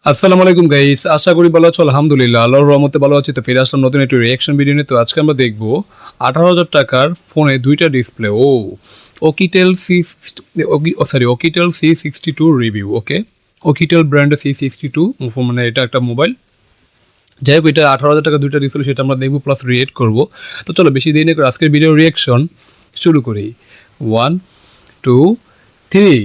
আসসালামু আলাইকুম গাইস, আশা করি ভালো আছো। আলহামদুলিল্লাহ, আল্লাহর রহমতে ভালো আছি। তো ফিরে আসলাম নতুন একটি রিয়াকশন ভিডিও নিয়ে। তো আজকে আমরা দেখবো 18,000 টাকার ফোনে দুইটা ডিসপ্লে ওকিটেল C62 রিভিউ। ওকে, ওকিটেল ব্র্যান্ডের C62 মানে এটা একটা মোবাইল। যাই হোক, এটা 18,000 টাকা দুইটা ডিসপ্লে, সেটা আমরা দেখবো প্লাস রিয়েক্ট করবো। তো চলো বেশি দেরি না করে আজকের ভিডিও রিয়াকশন শুরু করি। 1 2 3।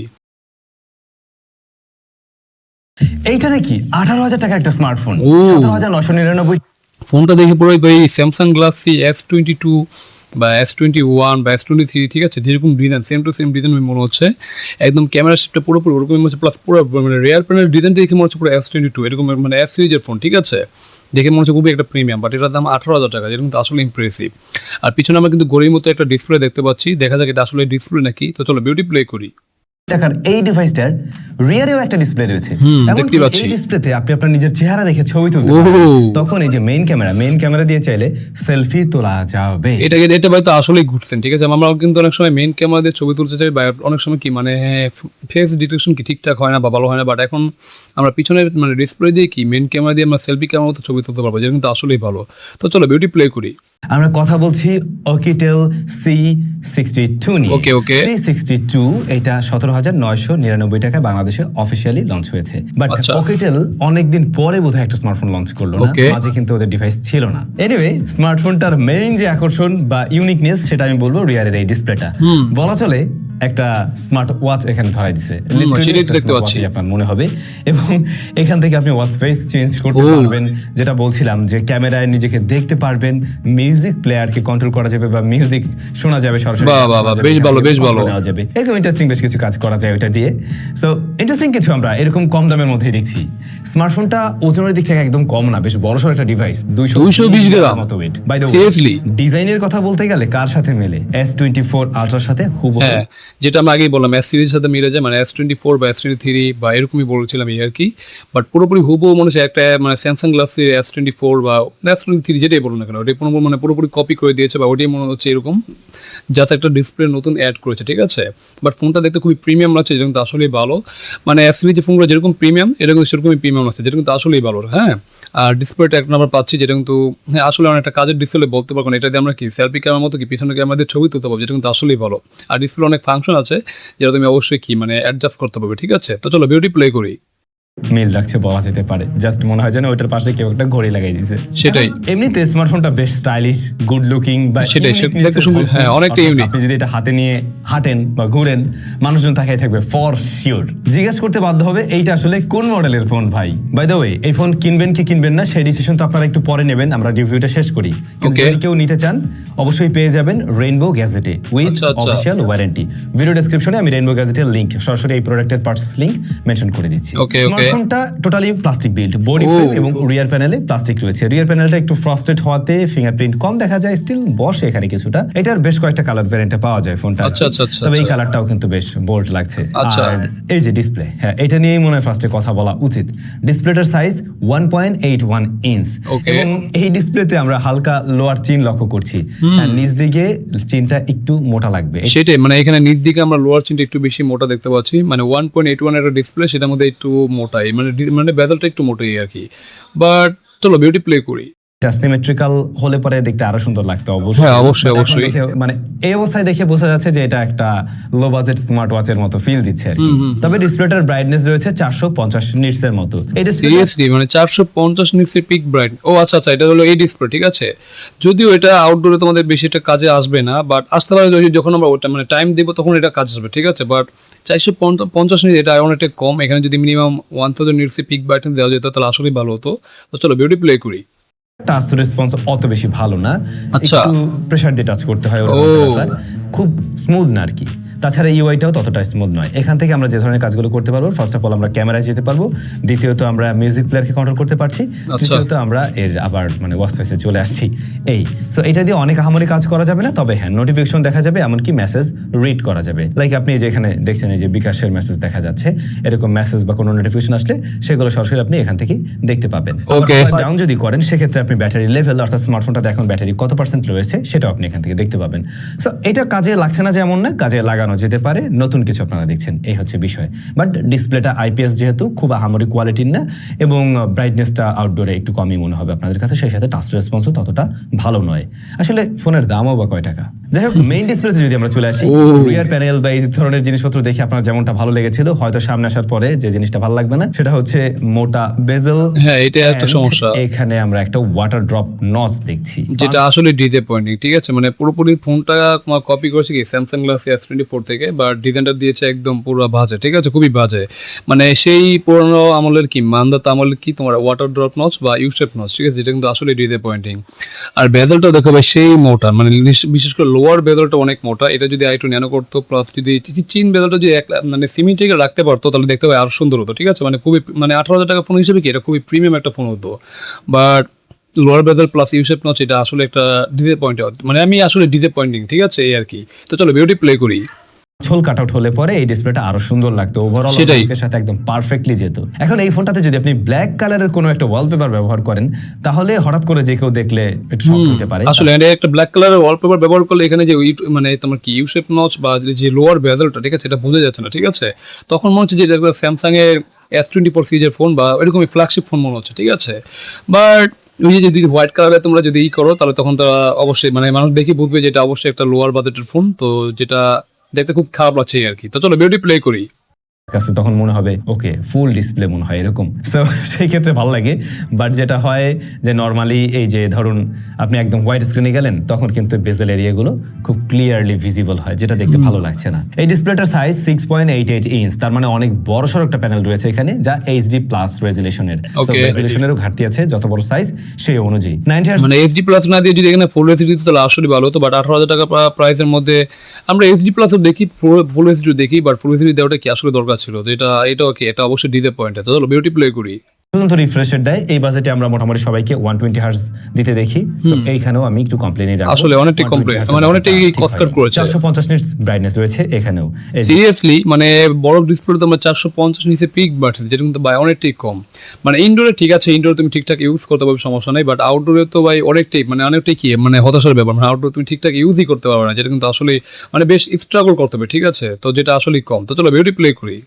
এইটা নাকি 18,000 টাকার একটা স্মার্টফোন, ও। 17,999। ফোনটা দেখে পুরো ওই স্যামসাং গ্যালাক্সি S22 বা S21 বা S23, ঠিক আছে, যেরকম design same to same design মনে হচ্ছে। একদম ক্যামেরা শেপটা পুরোপুরি ওরকমই মনে হচ্ছে, প্লাস পুরো মানে রিয়ার প্যানেল ডিজাইনটা দেখে মনে হচ্ছে পুরো S22 এরকম, মানে S সিরিজের ফোন, ঠিক আছে। দেখে মনে হচ্ছে খুবই একটা প্রিমিয়াম, বাট এটার দাম 18,000 টাকা, যেটা কিন্তু আসলে ইমপ্রেসিভ। আর পিছনে আমরা কিন্তু গড়ির মতো একটা ডিসপ্লে দেখতে পাচ্ছি, দেখা যাক এটা আসলে ডিসপ্লে নাকি। তো চলো বিউটি প্লে করি। টাকার এই ডিভাইসটার রিয়ারেও একটা ডিসপ্লে রয়েছে। দেখতে পাচ্ছি। এই ডিসপ্লেতে আপনি আপনার নিজের চেহারা দেখে ছবি তুলতে ও। পারবেন। তখন এই যে মেইন ক্যামেরা দিয়ে চাইলে সেলফি তোলা যাবে। এটা হয়তো আসলেই ঘুরছেন, ঠিক আছে। আমরা কিন্তু অনেক সময় মেইন ক্যামেরা দিয়ে ছবি তুলতে চাই, বা অনেক সময় কি মানে ফেস ডিটেকশন কি ঠিকঠাক হয় না বা ভালো হয় না, বাট এখন আমরা পিছনে মানে ডিসপ্লে দিয়ে কি মেইন ক্যামেরা দিয়ে আমরা সেলফি ক্যামেরা মতো ছবি তুলতে পারবো, যেটা কিন্তু আসলেই ভালো। তো চলো বিউটি প্লে করি। আমরা কথা বলছি ওকিটেল C62 নিয়ে। ওকে। C62 এটা 17,999 টাকায় বাংলাদেশে অফিসিয়ালি লঞ্চ হয়েছে। বাট আচ্ছা। ওকিটেল অনেকদিন পরে বোধহয় একটা স্মার্টফোন লঞ্চ করলো না, Okay. মাঝে কিন্তু ওদের ডিভাইস ছিল না। এনিওয়ে, স্মার্টফোনটার মেইন যে আকর্ষণ বা ইউনিকনেস সেটা আমি বলবো রিয়ারের এই ডিসপ্লেটা। বলা চলে একটা স্মার্ট ওয়াচ এখানে ধরাই দিছে। সেটাই তো দেখতে পাচ্ছি। আপনার মনে হবে, এবং এখান থেকে আপনি ওয়াচ ফেস চেঞ্জ করতে পারবেন, যেটা বলছিলাম যে ক্যামেরায় নিজেকে দেখতে পারবেন, মিউজিক প্লেয়ারকে কন্ট্রোল করা যাবে বা মিউজিক শোনা যাবে সরাসরি। বেশ ভালো। নেওয়া যাবে। এরকম ইন্টারেস্টিং বেশ কিছু কাজ করা যায় ওটা দিয়ে। সো ইন্টারেস্টিং কিছু আমরা এরকম কম দামের মধ্যেই দেখছি। স্মার্টফোনটা ওজনের দিক থেকে একদম কম না, বেশ বড়সড় একটা ডিভাইস, 220 গ্রাম মতো ওয়েট। বাই দ্য ওয়ে, ডিজাইনের কথা বলতে গেলে কার সাথে মেলে? S24 আলট্রার সাথে হুবহু। হ্যাঁ, যেটা আমরা আগেই বললাম S সিরিজের সাথে মিলে যায়, মানে S24 বা S23 বা এরকমই বলছিলাম এই আর কি। বাট পুরোপুরি হুবহু মনে হচ্ছে একটা মানে স্যামসাং গ্যালাক্সি S24 বা S23 যেটাই বলুন না কেন, ওটাই মানে পুরোপুরি কপি করে দিয়েছে, বা ওটাই মনে হচ্ছে এরকম, যাতে একটা ডিসপ্লে নতুন অ্যাড করেছে, ঠিক আছে। বাট ফোনটা দেখতে খুবই প্রিমিয়াম লাগছে, যেটা কিন্তু আসলেই ভালো। মানে S সিরিজের ফোনগুলো যেরকম প্রিমিয়াম, এটা কিন্তু সেরকমই প্রিমিয়াম লাগছে, যেটা কিন্তু আসলেই ভালো। হ্যাঁ, আর ডিসপ্লেটা এক নাম্বার পাচ্ছি, যেটা কিন্তু হ্যাঁ আসলে অনেকটা কাজের ডিসপ্লে বলতে পারবো না। এটা দিয়ে আমরা কি সেলফি ক্যামেরার মতো কি পিছনে ক্যামেরা দিয়ে ছবি তুলতে পারবো, যেটা কিন্তু আসলেই ভালো। আর ডিসপ্লে অনেক ফাংশন আছে, যেটা তুমি অবশ্যই কি মানে অ্যাডজাস্ট করতে পারবে, ঠিক আছে। তো চলো বিউটি প্লে করি। মিল রাখছে বলা যেতে পারে, জাস্ট মনে হয় যেন ওইটার পাশে কেউ একটা ঘড়ি লাগাই দিয়েছে। সেটাই। এমনিতে স্মার্টফোনটা বেশ স্টাইলিশ, গুড লুকিং, বা সেটাই, দেখতে সুন্দর, হ্যাঁ, অনেকটা ইউনিক। আপনি যদি এটা হাতে নিয়ে হাঁটেন বা ঘুরেন, মানুষজন তাকাই থাকবে ফর শিওর। জিজ্ঞেস করতে বাধ্য হবে এইটা আসলে কোন মডেলের ফোন ভাই। বাই দ্য ওয়ে, এই ফোন কিনবেন কি কিনবেন না সেই ডিসিশন তো আপনারা একটু পরে নেবেন, আমরা রিভিউটা শেষ করি। কিন্তু যদি কেউ নিতে চান অবশ্যই পেয়ে যাবেন রেইনবো গ্যাজেটে উইথ অফিশিয়াল ওয়ারেন্টি। ভিডিও ডেসক্রিপশনে আমি রেইনবো গ্যাজেটের লিংক, সরাসরি এই প্রোডাক্টের পারচেস লিংক মেনশন করে দিচ্ছি। স্মার্টফোনটা totally plastic build, body frame এবং রিয়ার প্যানেলে প্লাস্টিক রয়েছে। রিয়ার প্যানেলটা একটু ফ্রস্টেড হওয়াতে ফিঙ্গারপ্রিন্ট কম দেখা যায়, স্টিল বসে এখানে কিছুটা। এটার বেশ কয়েকটা কালার ভ্যারিয়েন্টে পাওয়া যায় ফোনটা, তবে এই কালারটাও কিন্তু বেশ বোল্ড লাগছে। আর এই যে ডিসপ্লে, হ্যাঁ এটা নিয়েই মনে হয় ফার্স্টে কথা বলা উচিত। ডিসপ্লেটার সাইজ 1.81 ইঞ্চ, এবং এই ডিসপ্লেতে আমরা হালকা লোয়ার চিন লক্ষ্য করছি, আর নিচ দিকে চিনটা একটু মোটা লাগবে। সেটাই, মানে এখানে নিচ দিকে আমরা লোয়ার চিনটা একটু বেশি মোটা দেখতে পাচ্ছি, মানে 1.81 এর ডিসপ্লে, সেটার মধ্যে একটু মোটাই, মানে বেজেলটা একটু মোটাই আর কি। বাট চলো বিউটি প্লে করি। সিমেট্রিক্যাল হলে পরে দেখতে আরো সুন্দর লাগতো অবশ্যই। হ্যাঁ, অবশ্যই। মানে এই অবস্থায় দেখে বোঝা যাচ্ছে যে এটা একটা লো বাজেট স্মার্ট ওয়াচের মতো ফিল দিচ্ছে আর কি। তবে ডিসপ্লেটার ব্রাইটনেস রয়েছে 450 নিটস এর মতো। এটা সিরিয়াসলি মানে 450 নিটস এর পিক ব্রাইট। ও আচ্ছা, এটা হলো এই ডিসপ্লে, ঠিক আছে। যদিও এটা আউটডোরে তোমাদের বেশি একটা কাজে আসবে না, বাট আসতে পারে যখন আমরা ওটা মানে টাইম দেবো তখন এটা কাজে আসবে, ঠিক আছে। বাট 450 নিট এটা অনেকটা কম। এখানে যদি মিনিমাম 1000 নিটস এর পিক ব্রাইটনেস দেওয়া যেত তাহলে আসলেই ভালো হতো। তো চলো বিউটি প্লে করি। টাচ রেসপন্স অত বেশি ভালো না, আচ্ছা। একটু প্রেসার দিয়ে টাচ করতে হয়, খুব স্মুথ না আর কি। তাছাড়া ইউআইটাও ততটা স্মুথ নয়। এখান থেকে আমরা যে ধরনের কাজগুলো করতে পারবো, ফার্স্ট অফ অল আমরা ক্যামেরায় যেতে পারবো, দ্বিতীয়ত আমরা মিউজিক প্লেয়ারকে কন্ট্রোল করতে পারছি, তৃতীয়ত আমরা এর আবার মানে ওয়াচ ফেসে চলে আসছি। এই সো এটা দিয়ে অনেক আহামরি কাজ করা যাবে না, তবে হ্যাঁ নোটিফিকেশন দেখা যাবে, এমনকি মেসেজ রিড করা যাবে। লাইক আপনি যে এখানে দেখছেন এই যে বিকাশের মেসেজ দেখা যাচ্ছে, এরকম মেসেজ বা কোনো নোটিফিকেশন আসলে সেগুলো সরাসরি আপনি এখান থেকে দেখতে পাবেন। ডাউন যদি করেন সেক্ষেত্রে আপনি ব্যাটারি লেভেল, অর্থাৎ স্মার্টফোনটাতে এখন ব্যাটারি কত পার্সেন্ট রয়েছে সেটাও আপনি এখান থেকে দেখতে পাবেন। সো এটা কাজে লাগছে না যেমন না, কাজে লাগানো লাগানো যেতে পারে, নতুন কিছু আপনারা দেখছেন, এই হচ্ছে বিষয়। বাট ডিসপ্লেটা আইপিএস যেহেতু খুব আহামরি কোয়ালিটির না, এবং ব্রাইটনেসটা আউটডোরে একটু কমই মনে হবে আপনাদের কাছে, সেই সাথে টাচ রেসপন্সও ততটা ভালো নয়। আসলে ফোনের দামও বা কয় টাকা। যাই হোক, মেইন ডিসপ্লেতে যদি আমরা চলে আসি, রিয়ার প্যানেল বা এই ধরনের জিনিসপত্র দেখে আপনার যেমনটা ভালো লেগেছিল, হয়তো সামনে আসার পরে যে জিনিসটা ভালো লাগবে না সেটা হচ্ছে মোটা বেজেল। হ্যাঁ, এটা একটা সমস্যা। এখানে আমরা একটা ওয়াটার ড্রপ নচ দেখছি, যেটা আসলে ডিসঅ্যাপয়েন্টিং। ঠিক আছে, মানে পুরোপুরি ফোনটা কপি করেছে কি স্যামসাং গ্যালাক্সি S24 থেকে, বা ডিজাইনটা দিয়েছে একদম পুরো বাজে। ঠিক আছে, খুবই বাজে, মানে সেই পুরনো আমলের কি মান্দাতা আমলের কি তোমার ওয়াটার ড্রপ নচ বা ইউ শেপ নচ। ঠিক আছে, যেটা কিন্তু আসলে ডিসঅ্যাপয়েন্টিং। আর বেজেলটা দেখো ভাই সেই মোটা, মানে বিশেষ করে লোয়ার বেজেলটা অনেক মোটা। এটা যদি আরেকটু ন্যানো করতো, প্লাস যদি চিন বেজেলটা যদি মানে সিমেন্টিকে রাখতে পারতো, তাহলে দেখতে পাই আরো সুন্দর হতো। ঠিক আছে, মানে খুবই, মানে 18,000 টাকা ফোন হিসেবে কি এটা খুবই প্রিমিয়াম একটা ফোন হতো। But lower basil plus U shape notch, এটা আসলে একটা ডিসঅ্যাপয়েন্টিং, মানে আমি আসলে ডিসঅ্যাপয়েন্টিং। ঠিক আছে, এই আর কি। তো চলো বিউটি প্লে করি। ছোল কাট আউট হলে পরে এই ডিসপ্লেটা আরো সুন্দর লাগতো, ওভারঅল সেটাই। লুকের সাথে একদম পারফেক্টলি যেত। এখন এই ফোনটাতে যদি আপনি ব্ল্যাক কালারের কোনো একটা ওয়ালপেপার ব্যবহার করেন, তাহলে হঠাৎ করে যে কেউ দেখলে একটু শক হতে পারে। আসলে এটা একটা ব্ল্যাক কালারের ওয়ালপেপার ব্যবহার করলে এখানে যে মানে তোমার কি ইউশেপ নচ বা যে লোয়ার বেজেলটা, ঠিক আছে, এটা বোঝা যাচ্ছে না। ঠিক আছে, তখন মনে হচ্ছে যে এটা স্যামসাং এর S24 সিরিজের ফোন বা এরকমই ফ্ল্যাগশিপ ফোন মনে হচ্ছে। ঠিক আছে, বাট ওই যে যদি হোয়াইট কালারে তোমরা যদি করো, তাহলে তখন তারা অবশ্যই, মানে মানুষ দেখে বুঝবে যে এটা অবশ্যই একটা লোয়ার বাজেটের ফোন, তো যেটা দেখতে খুব খারাপ লাগছে আর কি। তো চলো বিউটি প্লে করি। কাছে তখন মনে হবে ওকে ফুল ডিসপ্লে মনে হয় এরকম, সো সেই ক্ষেত্রে ভালো লাগে। বাট যেটা হয় যে নর্মালি এই যে ধরুন আপনি একদম হোয়াইট স্ক্রিনে গেলেন, তখন কিন্তু বেজেল এরিয়াগুলো খুব ক্লিয়ারলি ভিজিবল হয়, যেটা দেখতে ভালো লাগছে না। এই ডিসপ্লেটার সাইজ 6.88 ইঞ্চ, তার মানে অনেক বড় সড় একটা প্যানেল রয়েছে এখানে, যা HD+ রেজুলেশনের। So Okay. রেজুলেশনেরও ঘাটতি আছে, যত বড় সাইজ সেই অনুযায়ী 90 Hz মানে HD+ না দিয়ে যদি এখানে ফুল এইচডি দিত তাহলে আসলে ভালো হতো। বাট 18,000 টাকা প্রাইসের মধ্যে আমরা HD+ দেখি, ফুল এইচডি দেখি, বাট ফুল এইচডি দেওয়াটা কি আসলে দরকার ছিল? তো এটাও কি, এটা অবশ্যই ডিসঅ্যাপয়েন্ট। তো চলো বিউটি প্লে করি। পর্যন্ত রিফ্রেশ রেট দেয়। এই বাজেটে আমরা মোটামুটি সবাইকে 120 হার্জ দিতে দেখি। সো এইখানেও আমি একটু কমপ্লেনই রাখবো, আসলে অনেকটাই complain, মানে অনেকটাই কষ্ট করেছে। 450 নিটস ব্রাইটনেস রয়েছে এখানেও। সিরিয়াসলি, মানে বড় ডিসপ্লে তো আমরা 450 নিচে পিক বাট, যেটা কিন্তু ভাই অনেকটাই কম। মানে ইনডোরে ঠিক আছে, ইনডোরে তুমি ঠিকঠাক ইউজ করতে পারবে, সমস্যা নেই। বাট আউটডোরে তো ভাই অনেকটাই কি, মানে হতাশার ব্যাপার। মানে আউটডোর তুমি ঠিকঠাক ইউজই করতে পারবে না, যেটা কিন্তু আসলে মানে বেশ স্ট্রাগল করতে হবে। ঠিক আছে, তো যেটা আসলে কম। তো চলো বিউটি প্লে করি।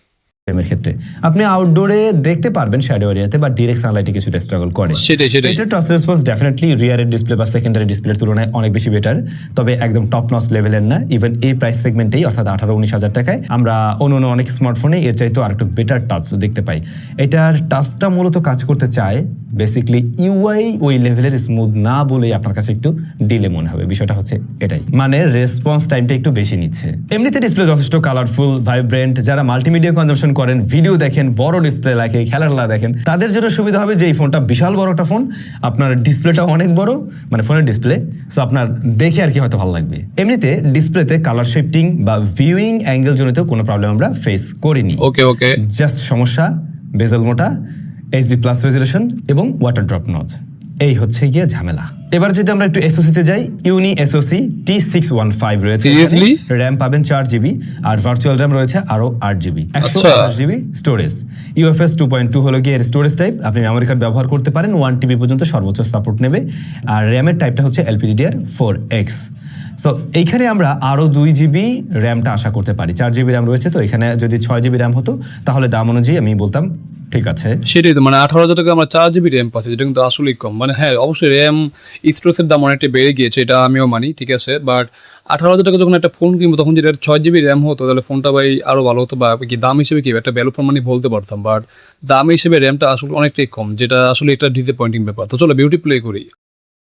এর ক্ষেত্রে আপনি আউটডোরে দেখতে পারবেন শ্যাডো এরিয়াতে, বা ডিরেক্ট সানলাইটে কিছুটা স্ট্রাগল করে। সেটাই। এটা টাচ রেসপন্স ডেফিনেটলি রিয়ারের ডিসপ্লে বা সেকেন্ডারি ডিসপ্লের তুলনায় অনেক বেশি বেটার, তবে একদম টপ নচ লেভেলের না। ইভেন এই প্রাইস সেগমেন্টেই, অর্থাৎ 18-19 হাজার টাকায় আমরা অন্য অনেক স্মার্টফোনে এর চাইতেও আরেকটু বেটার টাচ দেখতে পাই। এটার টাচটা মূলত কাজ করতে চায়, বেসিক্যালি ইউআই ওই লেভেলের স্মুথ না বলেই আপনার কাছে একটু ডিলে মনে হবে। বিষয়টা হচ্ছে এটাই, মানে রেসপন্স টাইমটা একটু বেশি নিচ্ছে। এমনিতে ডিসপ্লে যথেষ্ট কালারফুল, ভাইব্রেন্ট। যারা মাল্টিমিডিয়া কনজাম্পশন করেন, ভিডিও দেখেন, বড় ডিসপ্লে লাগে, খেলাধুলা দেখেন, তাদের জন্য সুবিধা হবে যে এই ফোনটা বিশাল বড় একটা ফোন, আপনার ডিসপ্লেটা অনেক বড়, মানে ফোনের ডিসপ্লে, সো আপনার দেখে আর কি হয়তো ভালো লাগবে। এমনিতে ডিসপ্লেতে কালার শিফটিং বা ভিউইং অ্যাঙ্গেল জনিত কোনো প্রবলেম আমরা ফেস করিনি। ওকে। জাস্ট সমস্যা বেজেল মোটা, HD+ রেজুলেশন এবং ওয়াটার ড্রপ নচ, এই হচ্ছে গিয়ে ঝামেলা। এবার যদি আমরা একটু এসওসিতে যাই, ইউনি এসওসি T615 রয়েছে। Seriously? র্যাম পাবেন 4GB, আর ভার্চুয়াল র্যাম রয়েছে আরো 8GB, 128GB স্টোরেজ। UFS 2.2 হলো গিয়ে এর স্টোরেজ টাইপ। আপনি মেমোরি কার্ড ব্যবহার করতে পারেন, 1TB পর্যন্ত সর্বোচ্চ সাপোর্ট নেবে। আর র্যামের টাইপটা হচ্ছে LPDDR4X। সো এইখানে আমরা আরো 2GB র্যামটা আশা করতে পারি। 4GB র্যাম রয়েছে, তো এখানে যদি 6GB র্যাম হতো তাহলে দাম অনুযায়ী আমি বলতাম ঠিক আছে। সেটাই তো, মানে 18,000 টাকা আমরা 4GB র্যাম পাচ্ছি, যেটা কিন্তু আসলেই কম। মানে হ্যাঁ, অবশ্যই র্যাম স্টোরেজের দাম অনেকটা বেড়ে গিয়েছে, এটা আমিও মানি, ঠিক আছে। বাট 18,000 টাকা যখন একটা ফোন কিনবো, তখন যেটা 6GB র্যাম হতো, তাহলে ফোনটা ভাই আরো ভালো হতো, বা কি দাম হিসেবে কি একটা ভ্যালু ফর মানি বলতে পারতাম। বাট দাম হিসেবে র্যামটা আসলে অনেকটাই কম, যেটা আসলে একটা ডিসঅ্যাপয়েন্টিং ব্যাপার। তো চলো বিউটি প্লে করি।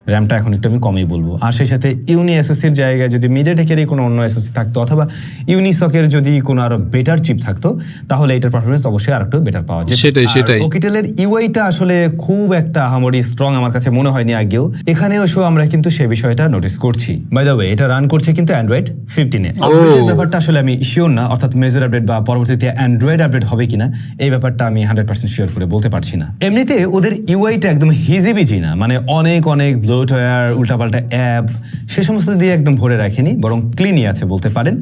র্যামটা এখন একটু আমি কমই বলবো। আর সেই সাথে ইউনি এসওসির জায়গায় যদি মিডিয়াটেকেরই কোনো অন্য এসওসি থাকতো, অথবা ইউনিসকের যদি কোনো আরো বেটার চিপ থাকতো, তাহলে এটার পারফরমেন্স অবশ্যই আর একটু বেটার পাওয়া যেত। সেটাই। ওকিটেলের ইউআইটা আসলে খুব একটা আহামরি স্ট্রং আমার কাছে মনে হয়নি আগেও। এখানেও আমরা কিন্তু সেই বিষয়টা নোটিস করছি। বাই দ্য ওয়ে, এটা রান করছে কিন্তু অ্যান্ড্রয়েড 15-এ। আপডেটের ব্যাপারটা আসলে আমি শিওর না, অর্থাৎ মেজর আপডেট বা পরবর্তীতে অ্যান্ড্রয়েড আপডেট হবে কিনা, এই ব্যাপারটা আমি 100% শিওর করে বলতে পারছি না। এমনিতে ওদের ইউআইটা একদম হিজিবিজি না, মানে অনেক ব্লো ব্লোটওয়্যার, উল্টাপাল্টা অ্যাপ সে সমস্ত দিয়ে একদম ভরে রাখেনি, বরং ক্লিনই আছে বলতে পারেন।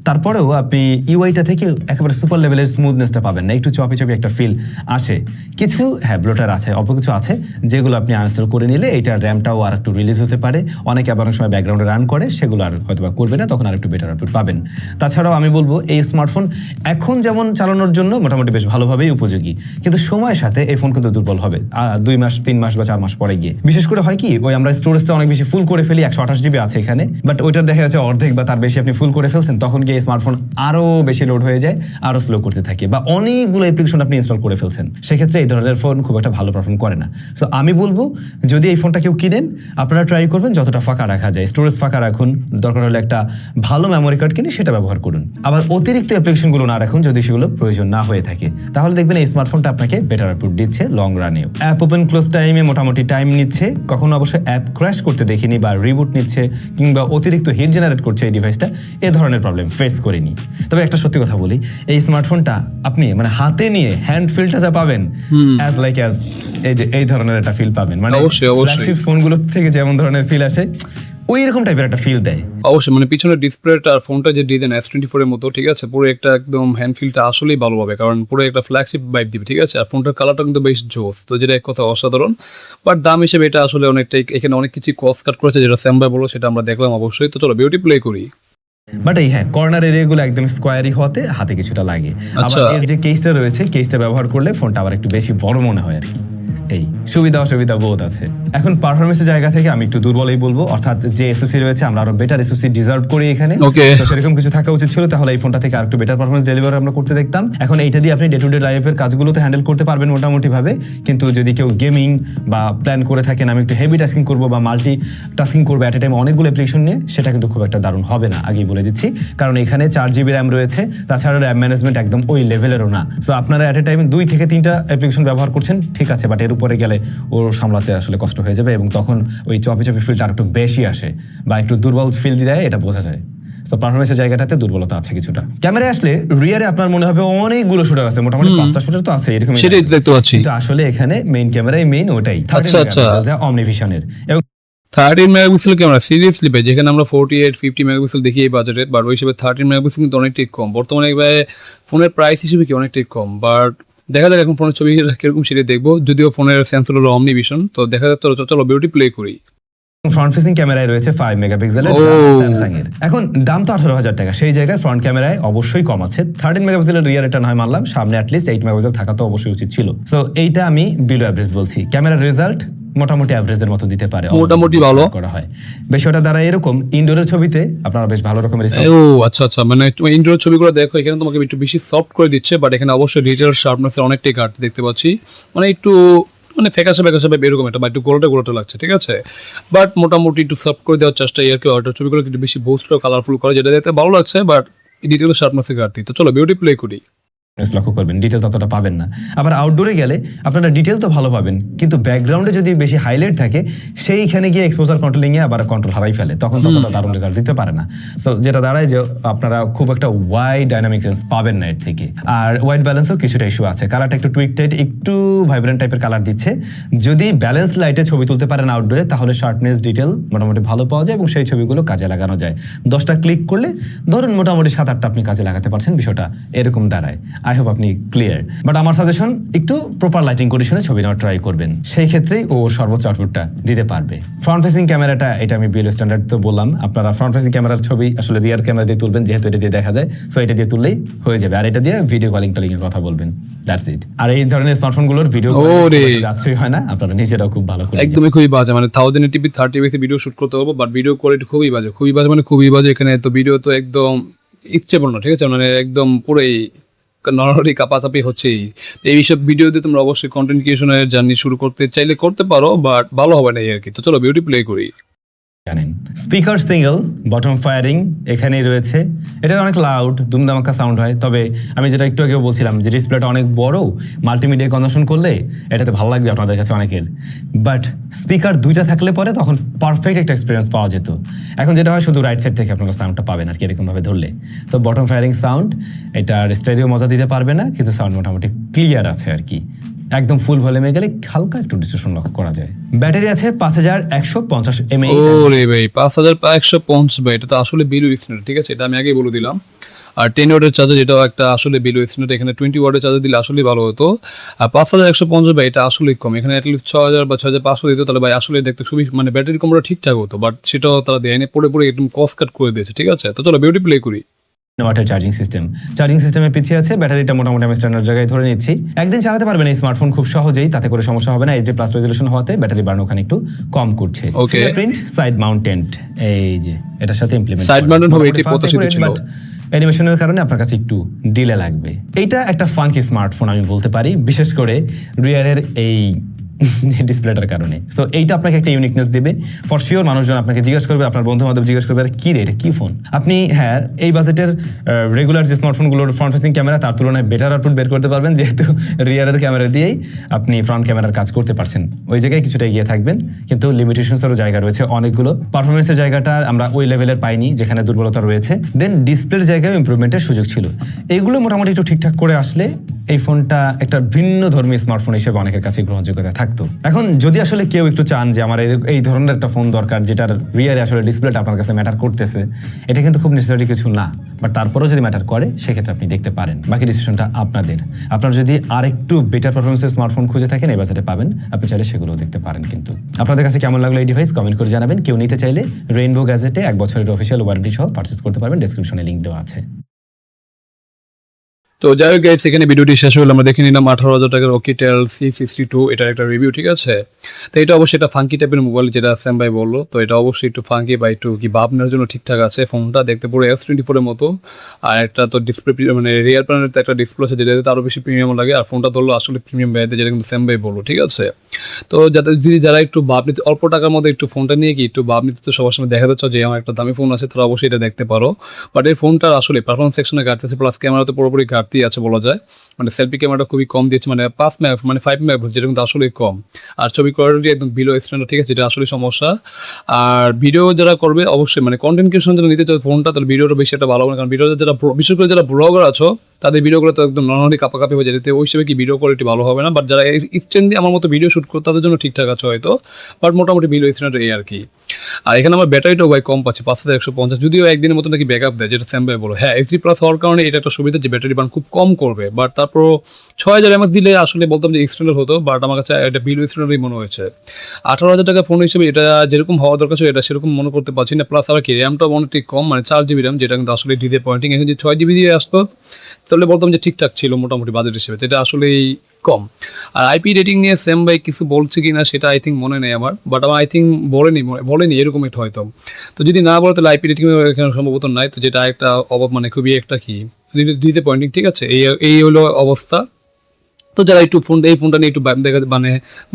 তারপরেও আপনি ইউআইটা থেকে একেবারে সুপার লেভেলের স্মুথনেসটা পাবেন না, একটু চপি একটা ফিল আসে। কিছু ব্লোটার আছে, অল্প কিছু আছে যেগুলো আপনি আনইনস্টল করে নিলে এইটার র্যামটাও আর একটু রিলিজ হতে পারে। অনেকে আবার অনেক সময় ব্যাকগ্রাউন্ডে রান করে, সেগুলো আর হয়তো বা করবে না, তখন আর একটু বেটার আউটপুট পাবেন। তাছাড়াও আমি বলবো এই স্মার্টফোন এখন যেমন চালানোর জন্য মোটামুটি বেশ ভালোভাবেই উপযোগী, কিন্তু সময়ের সাথে এই ফোন কিন্তু দুর্বল হবে 2 মাস 3 মাস বা 4 মাস পরে গিয়ে। বিশেষ করে হয় কি, ওই আমরা স্টোরেজটা অনেক বেশি ফুল করে ফেলি, 128 জিবি আছে এখানে, বাট ওইটার দেখা যাচ্ছে অর্ধেক বা তার বেশি আপনি ফুল করে ফেলছেন, তখন গিয়ে স্মার্টফোন আরো বেশি লোড হয়ে যায়, আরো স্লো করতে থাকে, বা অনেকগুলো অ্যাপ্লিকেশন আপনি ইনস্টল করে ফেলছেন। সেক্ষেত্রে এই ধরনের ফোন খুব একটা ভালো পারফর্ম করে না। সো আমি বলবো যদি এই ফোনটা কেউ কিনেন, আপনারা ট্রাই করবেন যতটা ফাঁকা রাখা যায়, স্টোরেজ ফাঁকা রাখুন, দরকার হলে একটা ভালো মেমোরি কার্ড কিনে সেটা ব্যবহার করুন। আবার অতিরিক্ত অ্যাপ্লিকেশনগুলো না রাখুন যদি সেগুলো প্রয়োজন না হয়ে থাকে, তাহলে দেখবেন এই স্মার্টফোনটা আপনাকে বেটার আউটপুট দিচ্ছে লং রানেও। অ্যাপ ওপেন ক্লোজ টাইমে মোটামুটি টাইম নিচ্ছে, কখনো অবশ্যই অ্যাপ ক্র্যাশ করতে দেখিনি বা রিবুট নিচ্ছে কিংবা অতিরিক্ত হিট জেনারেট করছে এই ডিভাইসটা, এ ধরনের প্রবলেম ফেস করিনি। তবে একটা সত্যি কথা বলি, এই স্মার্টফোনটা আপনি মানে হাতে নিয়ে হ্যান্ড ফিলটা যা পাবেন, অ্যাজ এই যে এই ধরনের একটা ফিল পাবেন, মানে অবশ্যই। ফ্ল্যাগশিপ ফোনগুলোর থেকে যেমন ধরনের ফিল আসে ওই রকম টাইপের একটা ফিল দেয়। অবশ্যই, মানে পিছনের ডিসপ্লেটা আর ফোনটা যে ডিজাইন S24 এর মতো, ঠিক আছে, পুরো একটা একদম হ্যান্ড ফিলটা আসলেই ভালো হবে, কারণ পুরো একটা ফ্ল্যাগশিপ ভাইব দিবে, ঠিক আছে। আর ফোনটার কালারটা কিন্তু বেশ জোস, তো যেটা এক কথা অসাধারণ। বাট দাম হিসেবে এটা আসলে অনেকটাই, এখানে অনেক কিছু কস্ট কাট করেছে, যেটা স্যাম ভাই বললো সেটা আমরা দেখলাম অবশ্যই। তো চলো বিউটি প্লে করি। বাট এই কর্নার এরিয়াগুলো একদম স্কোয়ারি হতে হাতে কিছুটা লাগে। আবার এর যে কেসটা রয়েছে, কেসটা ব্যবহার করলে ফোনটা আবার একটু বেশি বড় মনে হয় আর কি। এই সুবিধা অসুবিধা বোধ আছে। এখন পারফরমেন্সের জায়গা থেকে আমি একটু দুর্বলই বলবো, অর্থাৎ যে এসওসি রয়েছে আমরা আরো বেটার এসওসি ডিজার্ভ করি এখানে। তো সেরকম কিছু থাকা উচিত ছিল, তাহলে এই ফোনটা থেকে আরেকটু বেটার পারফরমেন্স ডেলিভারি আমরা করতে দেখতাম। এখন এইটা দিয়ে আপনি ডে টু ডে লাইফের কাজগুলোতে হ্যান্ডেল করতে পারবেন মোটামুটি ভাবে, কিন্তু যদি কেউ গেমিং বা প্ল্যান করে থাকেন আমি একটু হেভি টাস্কিং করবো বা মাল্টি টাস্কিং করবো অ্যাট এ টাইম অনেকগুলো অ্যাপ্লিকেশন নিয়ে, সেটা কিন্তু খুব একটা দারুণ হবে না, আগেই বলে দিচ্ছি। কারণ এখানে 4 জিবি র্যাম রয়েছে, তাছাড়া র্যাম ম্যানেজমেন্ট একদম ওই লেভেলেরও না। সো আপনারা অ্যাট এ টাইম 2 থেকে 3টা অ্যাপ্লিকেশন ব্যবহার করছেন, ঠিক আছে, বাট এর উপরে গেলে ও সামলাতে আসলে কষ্ট হয়ে যাবে, এবং তখন ওই চপি ফিলটা একটু বেশি আসে বা একটু দুর্বল ফিল দেয়, এটা বোঝা যায়। সো পারফরমেন্সের জায়গাটাতে দুর্বলতা আছে কিছুটা। ক্যামেরায় আসলে রিয়ারে আপনার মনে হবে অনেকগুলো শুটার আছে, মোটামুটি 5টা শুটার তো আছে এরকম, সেটাই দেখতে পাচ্ছি। কিন্তু আসলে এখানে মেইন ক্যামেরাই মেইন ওটাই, আচ্ছা, যা অমনিভিশনের। এবং 13 মেগাপিক্সেল ক্যামেরা সিরিয়াসলি ভাই, যেখানে আমরা 48-50 মেগাপিক্সেল দেখি এই বাজেটে, বাট ওই হিসেবে 13 মেগাপিক্সেল কিন্তু অনেকটাই কম বর্তমানে ফোনের প্রাইস হিসেবে কি অনেকটাই কম। বাট দেখা যাক এখন ফোনের ছবি কিরকম সেটা দেখবো, যদিও ফোনের সেন্সর হলো অমনিভিশন। তো দেখা যাক, চলো বিউটি প্লে করি। ফ্রন্ট ফেসিং ক্যামেরায় রয়েছে 5 মেগাপিক্সেলের স্যামসাং এর। এখন দাম তো 18,000 টাকা, সেই জায়গায় ফ্রন্ট ক্যামেরায় অবশ্যই কম আছে। 13 মেগাপিক্সেলের রিয়ার এটা নয় মানলাম, সামনে অ্যাটলিস্ট 8 মেগাপিক্সেল থাকা তো অবশ্যই উচিত ছিল। সো এইটা আমি বিলো অ্যাভারেজ বলছি। ক্যামেরার রেজাল্ট মোটামুটি অ্যাভারেজের মতো দিতে পারে, মোটামুটি ভালো করা হয়। বিষয়টা দ্বারা এরকম ইনডোরের ছবিতে আপনারা বেশ ভালো রকমের আচ্ছা, মানে ইনডোর ছবিগুলো দেখো, এখানে তোমাকে একটু বেশি সফট করে দিচ্ছে, বাট এখানে অবশ্যই ডিটেইল শার্পনেসের অনেকটাই ঘাটতি দেখতে পাচ্ছি, মানে একটু মানে ফ্যাকাশে এরকম একটা, বা একটু গোলাটা লাগছে, ঠিক আছে। বাট মোটামুটি একটু সফট করে দেওয়ার চেষ্টা আর কি, অর্ডার ছবিগুলো একটু বেশি বুস্ট করে কালারফুল করে, যেটা দেখতে ভালো লাগছে, বাট ডিটেইল শার্পনেসের ঘাটতি। তো চলো বিউটি প্লে করি। লক্ষ্য করবেন ডিটেল ততটা পাবেন না। আবার আউটডোরে গেলে আপনারা ডিটেল তো ভালো পাবেন, কিন্তু ব্যাকগ্রাউন্ডে যদি বেশি হাইলাইট থাকে, সেইখানে গিয়ে এক্সপোজার কন্ট্রোলিংয়ে আবার কন্ট্রোল হারাই ফেলে, তখন ততটা দারুণ রেজাল্ট দিতে পারে না। সো যেটা দাঁড়ায় যে আপনারা খুব একটা ওয়াইড ডাইনামিক রেঞ্জ পাবেন না এর থেকে। আর ওয়াইড ব্যালেন্সও কিছুটা ইস্যু আছে, কালারটা একটু টুইক টাইট, একটু ভাইব্রেন্ট টাইপের কালার দিচ্ছে। যদি ব্যালেন্স লাইটে ছবি তুলতে পারেন আউটডোরে, তাহলে শার্পনেস ডিটেল মোটামুটি ভালো পাওয়া যায় এবং সেই ছবিগুলো কাজে লাগানো যায়। 10টা ক্লিক করলে ধরুন মোটামুটি 7-8টা আপনি কাজে লাগাতে পারছেন, বিষয়টা এরকম দাঁড়ায়। আই হোপ আপনি ক্লিয়ার। বাট আমার সাজেশন একটু প্রপার লাইটিং কন্ডিশনে ছবি নেওয়ার ট্রাই করবেন, সেই ক্ষেত্রেই ও সর্বোচ্চ আউটপুটটা দিতে পারবে। ফ্রন্ট ফেসিং ক্যামেরাটা, এটা আমি বিএল স্ট্যান্ডার্ড তো বললাম, আপনারা ফ্রন্ট ফেসিং ক্যামেরার ছবি আসলে রিয়ার ক্যামেরা দিয়ে তুলবেন, যেহেতু এটা দিয়ে দেখা যায়, সো এটা দিয়ে তুললেই হয়ে যাবে। আর এটা দিয়ে ভিডিও কলিং এর কথা বলবেন, দ্যাটস ইট। আর এই ধরনের স্মার্টফোনগুলোর ভিডিও যাচ্ছই হয় না, আপনারা নিজেরাও খুব ভালো করে, একদমই খুবই বাজে, মানে 1080p 30fps ভিডিও শুট করতে হবে, বাট ভিডিও কোয়ালিটি খুবই বাজে, মানে খুবই বাজে। এখানে তো ভিডিও তো একদম ইচ্ছেবল না, ঠিক আছে, মানে একদম পুরোই নরহরি কাপাচাপি হচ্ছেই। এই সব ভিডিও দিয়ে তোমরা অবশ্যই কন্টেন্ট ক্রিয়েশনের জার্নি শুরু করতে চাইলে করতে পারো, বাট ভালো হবে না আর কি। তো চলো বিউটি প্লে করি। জানেন স্পিকার সিঙ্গেল বটম ফায়ারিং এখানেই রয়েছে, এটা অনেক লাউড দুমদামাকা সাউন্ড হয়। তবে আমি যেটা একটু আগেও বলছিলাম যে ডিসপ্লেটা অনেক বড়, মাল্টিমিডিয়া কনজাম্পশন করলে এটাতে ভালো লাগবে আপনাদের কাছে অনেকের। বাট স্পিকার 2টা থাকলে পরে তখন পারফেক্ট একটা এক্সপিরিয়েন্স পাওয়া যেত। এখন যেটা হয় শুধু রাইট সাইড থেকে আপনারা সাউন্ডটা পাবেন আর কি, এরকমভাবে ধরলে। সো বটম ফায়ারিং সাউন্ড, এটার স্টেরিও মজা দিতে পারবে না, কিন্তু সাউন্ড মোটামুটি ক্লিয়ার আছে আর কি। একদম ফুল ভলিউমে গেলে হালকা একটু ডিস্টরশন লক্ষ্য করা যায়। ব্যাটারি আছে 5150 mAh। ওরে ভাই 5150 ভাই, এটা তো আসলে বিলো স্ট্যান্ডার্ড, ঠিক আছে, এটা আমি আগেই বলে দিলাম। আর 10 ওয়াটের চার্জার, যেটাও একটা আসলে বিলো স্ট্যান্ডার্ড, এখানে 20 ওয়াটের চার্জার দিলে আসলে ভালো হতো। আর 5150 ভাই এটা আসলে কম, এখানে অ্যাটলিস্ট 6000 বা 6500 দিত, তাহলে ভাই আসলে দেখতে খুবই মানে ব্যাটারি কমটা ঠিকঠাক হতো, বাট সেটাও তারা দেয়নি, পড়ে একদম কস্ট কাট করে দিয়েছে, ঠিক আছে। তো চলো বিউটি প্লে করি। ওয়াটের চার্জিং সিস্টেমে পিছিয়ে আছে, ব্যাটারিটা মোটামুটি আমি স্ট্যান্ডার্ড জায়গায় ধরে নিচ্ছি। একদিন চালাতে পারবেন এই স্মার্টফোন খুব সহজেই, তাতে করে সমস্যা হবে না। এইচডি প্লাস রেজোলিউশন হওয়াতে ব্যাটারি বার্ন ওখানে একটু কম করছে। Okay. ফিঙ্গারপ্রিন্ট সাইড মাউন্টেড, এই যে এটার সাথে ইমপ্লিমেন্ট Side mounted হবে, এটি প্রত্যাশিত ছিল। অ্যানিমেশনের কারণে আপনার কাছে একটু ডিলে লাগবে। এইটা একটা ফাঙ্কি স্মার্টফোন আমি বলতে পারি, বিশেষ করে রিয়ারের এই ডিসপ্লেটার কারণে। সো এইটা আপনাকে একটা ইউনিকনেস দেবে ফর শিওর। মানুষজন আপনাকে জিজ্ঞাসা করবে, আপনার বন্ধু বান্ধব জিজ্ঞাসা করবে, কি রে এটা কি ফোন। আপনি হ্যাঁ এই বাজেটের রেগুলার যে স্মার্টফোনগুলোর ফ্রন্ট ফেসিং ক্যামেরা তার তুলনায় বেটার আউটপুট বের করতে পারবেন, যেহেতু রিয়ারের ক্যামেরা দিয়েই আপনি ফ্রন্ট ক্যামেরার কাজ করতে পারছেন। ওই জায়গায় কিছুটা এগিয়ে থাকবেন, কিন্তু লিমিটেশনসেরও জায়গা রয়েছে অনেকগুলো। পারফরমেন্সের জায়গাটা আমরা ওই লেভেলের পাইনি যেখানে দুর্বলতা রয়েছে। দেন ডিসপ্লের জায়গায় ইমপ্রুভমেন্টের সুযোগ ছিল। এগুলো মোটামুটি একটু ঠিকঠাক করে আসলে এই ফোনটা একটা ভিন্ন ধর্মী স্মার্টফোন হিসেবে অনেকের কাছে গ্রহণযোগ্যতা থাকতো। এখন যদি আসলে কেউ একটু চান যে আমার এই ধরনের একটা ফোন দরকার যেটার রিয়ারে আসলে ডিসপ্লেটা আপনার কাছে ম্যাটার করতেছে, এটা কিন্তু খুব নেসেসারি কিছু না, বাট তারপরেও যদি ম্যাটার করে সেক্ষেত্রে আপনি দেখতে পারেন। বাকি ডিসিশনটা আপনাদের। আপনার যদি আরেকটু বেটার পারফরমেন্সের স্মার্টফোন খুঁজে থাকেন এই বাজেটে পাবেন, আপনি চাইলে সেগুলোও দেখতে পারেন। কিন্তু আপনাদের কাছে কেমন লাগলো এই ডিভাইস কমেন্ট করে জানাবেন। কেউ নিতে চাইলে রেইনবো গ্যাজেটে 1 বছরের অফিসিয়াল ওয়ারেন্টি সহ পারচেস করতে পারবেন, ডেসক্রিপশনে লিংক দেওয়া আছে। তো যাই হোক গাইস, এখানে ভিডিওটি শেষ হলো, আমরা দেখে নিলাম 18,000 টাকার Oukitel C62, এটার একটা রিভিউ, ঠিক আছে। তো এটা অবশ্যই এটা ফাঙ্কি টাইপের মোবাইল, যেটা স্যাম ভাই বললো। তো এটা অবশ্যই একটু ফাঙ্কি বা একটু কি ভাবনার জন্য ঠিকঠাক আছে। ফোনটা দেখতে পুরো S24 এর মতো, আর একটা তো ডিসপ্লে মানে রিয়ার প্যানেলের তো একটা ডিসপ্লে আছে, যেটা আরও বেশি প্রিমিয়াম লাগে। আর ফোনটা ধরলো আসলে প্রিমিয়াম ব্যাপারে, যেটা কিন্তু স্যাম ভাই বললো, ঠিক আছে। তো যারা একটু ভাব নিতে, অল্প টাকার মধ্যে একটু ফোনটা নিয়ে কি একটু ভাব নিতে তো সবার সামনে দেখা যাচ্ছে যে আমার একটা দামি ফোন আছে, তারা অবশ্যই এটা দেখতে পারো। বাট এই ফোনটার আসলে পারফরমেন্স সেকশনে ঘাটতি আছে, প্লাস ক্যামেরাতে পুরোপুরি ঘাটতি আছে বলা যায়। মানে সেলফি ক্যামেরাটা খুবই কম দিয়েছে, মানে 5 মেগাপিক্সেল, যেটা কিন্তু আসলে কম। আর ছবি কোয়ালিটি একদম বিলো স্ট্যান্ডার্ড, ঠিক আছে, যেটা আসলে সমস্যা। আর ভিডিও যারা করবে অবশ্যই মানে কন্টেন্ট ক্রিয়েশন যারা নিতে চায় ফোনটা, তাহলে ভিডিওটা বেশি একটা ভালো হবে না। কারণ ভিডিওতে যারা বিশেষ করে যারা ব্লগার আছো তাদের ভিডিওগুলো তো একদম নর্মালি কাপাকাপি হয়ে যায়, ওই হিসেবে কি ভিডিও কোয়ালিটি ভালো হবে না। বাট যারা স্ট্যান্ড দিয়ে আমার মতো ভিডিও শুট করে তাদের জন্য ঠিকঠাক আছে হয়তো, বাট মোটামুটি ভিডিও স্ট্যান্ডার্ড এই আর কি। আর এখানে আমার ব্যাটারিটাও ভাই কম পাচ্ছি, 5150, যদিও একদিনের মতো নাকি ব্যাকআপ দেয়, যেটা স্যাম ভাই বলো। হ্যাঁ এইচডি প্লাস হওয়ার কারণে এটা একটা সুবিধা যে ব্যাটারি বার্ন খুব কম করবে, বাট তারপর 6000 mAh দিলে আসলে বলতাম যে স্ট্যান্ডার্ড হতো, বাট আমার কাছে এটা বিলো স্ট্যান্ডার্ডই মনে হয়েছে। 18,000 টাকা ফোন হিসেবে এটা যেরকম হওয়া দরকার ছিল এটা সেরকম মনে করতে পারছি না। প্লাস আবার কি র্যামটা অনেকটাই কম, মানে 4GB র্যাম, যেটা কিন্তু আসলে ডিসঅ্যাপয়েন্টিং। এখন যদি 6GB দিয়ে আসতো তাহলে বলতাম যে ঠিকঠাক ছিল মোটামুটি বাজেট হিসেবে, এটা আসলেই কম। আর আইপি রেটিং নিয়ে সেম ভাই কিছু বলছে কি না সেটা আই থিঙ্ক মনে নেই আমার, বাট আমার আই থিঙ্ক বলেনি এরকম একটা হয়তো। তো যদি না বলে তাহলে আইপি রেটিং এখানে সম্ভবত নাই, তো যেটা একটা মানে খুবই একটা কি ডিসঅ্যাপয়েন্টিং, ঠিক আছে। এই হলো অবস্থা। তো যারা একটু এই ফোনটা নিয়ে একটু মানে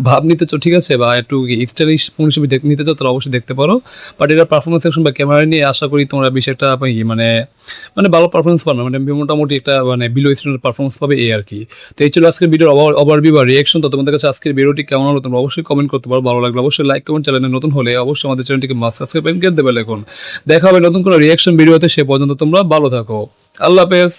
ভাব নিতে চাও, ঠিক আছে, বা একটু স্টাইলিশ ফোন হিসেবে নিতে চাও, তারা অবশ্যই দেখতে পারো। বাট এটার পারফরমেন্স সেকশন বা ক্যামেরা নিয়ে আশা করি তোমরা বেশি একটা মানে ভালো পারফরমেন্স পাবে, মানে মোটামুটি একটা মানে বিলো স্ট্যান্ডার্ড পারফরমেন্স পাবে এই আর কি। তো এই ছিল আজকের ভিডিওর ওভারভিউ বা রিয়াকশন। তো তোমাদের কাছে আজকের ভিডিওটি কেমন হলো তোমরা অবশ্যই কমেন্ট করতে পারো। ভালো লাগলে অবশ্যই লাইক কমেন্ট, চ্যানেলে নতুন হলে অবশ্যই আমাদের চ্যানেলটিকে সাবস্ক্রাইব করে দেবে। এখন দেখা হবে নতুন কোনো রিয়াকশন ভিডিওতে, সে পর্যন্ত তোমরা ভালো থাকো। আল্লাহ হাফেজ।